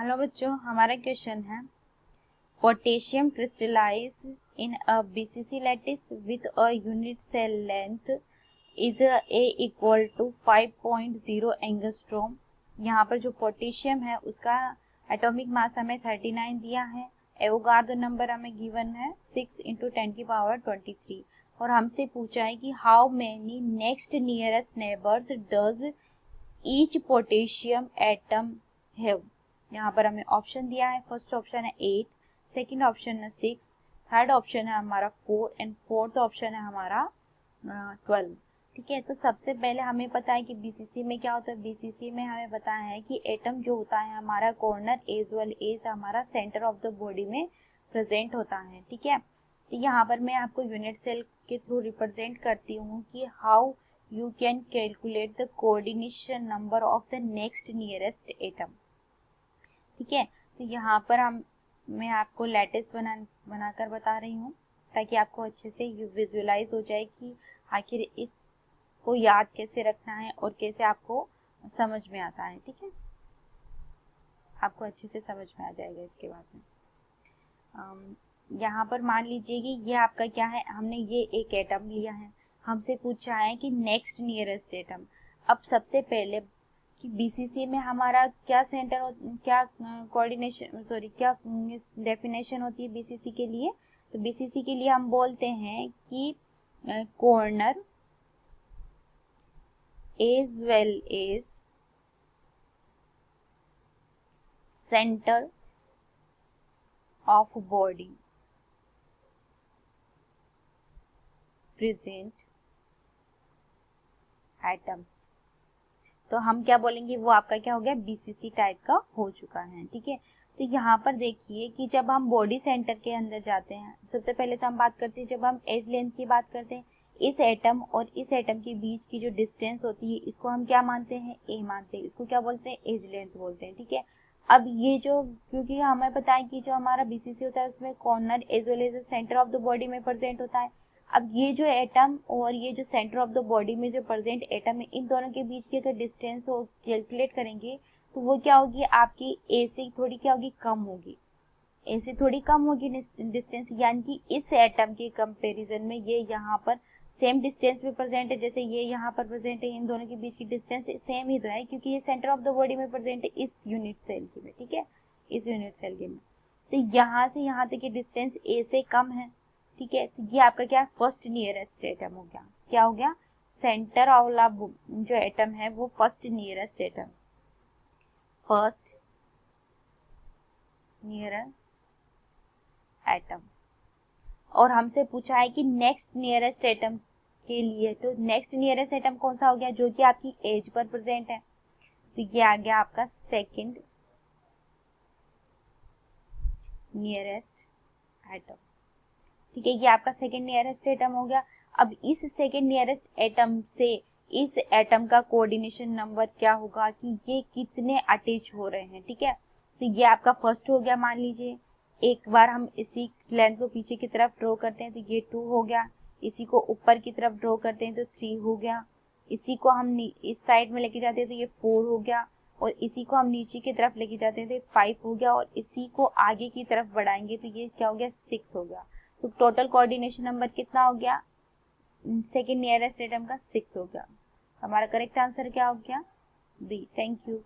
Hello बच्चों, हमारा question है potassium crystallise in a BCC lattice with a unit cell length is A equal to 5.0 angstrom. यहाँ पर जो पोटेशियम है उसका एटॉमिक मास हमें 39 दिया है, एवोगाड्रो नंबर हमें गिवन है 6 × 10⁻23 और हमसे पूछा है कि how many next nearest neighbours does each potassium atom have. यहाँ पर हमें ऑप्शन दिया है, फर्स्ट ऑप्शन है 8, सेकंड ऑप्शन है 6, थर्ड ऑप्शन है हमारा 4 एंड फोर्थ ऑप्शन है हमारा 12। ठीक है, तो सबसे पहले हमें पता है कि बीसीसी में क्या होता है। बीसीसी में हमें पता है कि एटम जो होता है हमारा कॉर्नर एज वेल एज हमारा सेंटर ऑफ द बॉडी में प्रेजेंट होता है। ठीक है, तो यहाँ पर मैं आपको यूनिट सेल के थ्रू रिप्रेजेंट करती हूँ कि how you can calculate the coordination number of the next nearest atom। ठीक है, तो यहाँ पर मैं आपको लैटिस बनाकर बता रही हूँ ताकि आपको अच्छे से विजुअलाइज हो जाए कि आखिर इसको याद कैसे रखना है और कैसे आपको समझ में आता है। ठीक है, आपको अच्छे से समझ में आ जाएगा इसके बाद में। यहाँ पर मान लीजिए कि ये आपका क्या है, हमने ये एक एटम लिया है, हमसे पूछा है कि नेक्स्ट नियरेस्ट एटम। अब सबसे पहले कि बीसीसी में हमारा क्या सेंटर क्या कोऑर्डिनेशन क्या डेफिनेशन होती है बीसीसी के लिए। तो बीसीसी के लिए हम बोलते हैं कि corner as well as centre of body present atoms. तो हम क्या बोलेंगे, वो आपका क्या हो गया, बीसीसी टाइप का हो चुका है। ठीक है, तो यहाँ पर देखिए कि जब हम बॉडी सेंटर के अंदर जाते हैं, सबसे पहले तो हम बात करते हैं, जब हम एज लेंथ की बात करते हैं, इस एटम और इस एटम के बीच की जो डिस्टेंस होती है इसको हम क्या मानते हैं, ए मानते हैं। इसको क्या बोलते हैं, एज लेंथ बोलते हैं। ठीक है, अब ये जो, क्योंकि हमें पता है कि जो हमारा बीसीसी होता है उसमें corner as well as centre of the body में प्रेजेंट होता है। अब ये जो एटम और ये जो सेंटर ऑफ द बॉडी में जो प्रेजेंट एटम है, इन दोनों के बीच की अगर डिस्टेंस हो कैलकुलेट करेंगे तो वो क्या होगी, आपकी ए से थोड़ी क्या होगी, कम होगी। ए से थोड़ी कम होगी डिस्टेंस, यानी कि इस एटम के कंपैरिजन में ये यहाँ पर सेम डिस्टेंस पे प्रेजेंट है, जैसे ये यहाँ पर प्रेजेंट है। इन दोनों के बीच की डिस्टेंस सेम ही तो है क्योंकि ये सेंटर ऑफ द बॉडी में प्रेजेंट है इस यूनिट सेल के में। ठीक है, इस यूनिट सेल के में, तो यहाँ से यहाँ तक की डिस्टेंस ए से कम है। ठीक है, तो ये आपका क्या है, फर्स्ट नियरेस्ट एटम हो गया। क्या हो गया, सेंटर वाला जो एटम है वो first nearest atom, first nearest atom. और हमसे पूछा है कि नेक्स्ट नियरेस्ट एटम के लिए, तो नेक्स्ट नियरेस्ट एटम कौन सा हो गया, जो कि आपकी एज पर प्रेजेंट है। तो ये आ गया आपका सेकंड नियरेस्ट एटम। ठीक है, ये आपका सेकंड नियरेस्ट एटम हो गया। अब इस सेकंड नियरेस्ट एटम से इस एटम का कोऑर्डिनेशन नंबर क्या होगा कि ये कितने अटैच हो रहे हैं। ठीक है, तो ये आपका फर्स्ट हो गया। मान लीजिए एक बार हम इसी लेंथ को पीछे की तरफ ड्रॉ करते हैं तो ये 2 हो गया, इसी को ऊपर की तरफ ड्रॉ करते हैं तो 3 हो गया, इसी को हम इस साइड में लेके जाते हैं तो ये 4 हो गया, और इसी को हम नीचे की तरफ लेके जाते हैं तो 5 हो गया, और इसी को आगे की तरफ बढ़ाएंगे तो ये क्या हो गया, 6 हो गया। तो टोटल कोऑर्डिनेशन नंबर कितना हो गया, सेकंड नियरेस्ट एटम का 6 हो गया। हमारा करेक्ट आंसर क्या हो गया, बी। Thank you.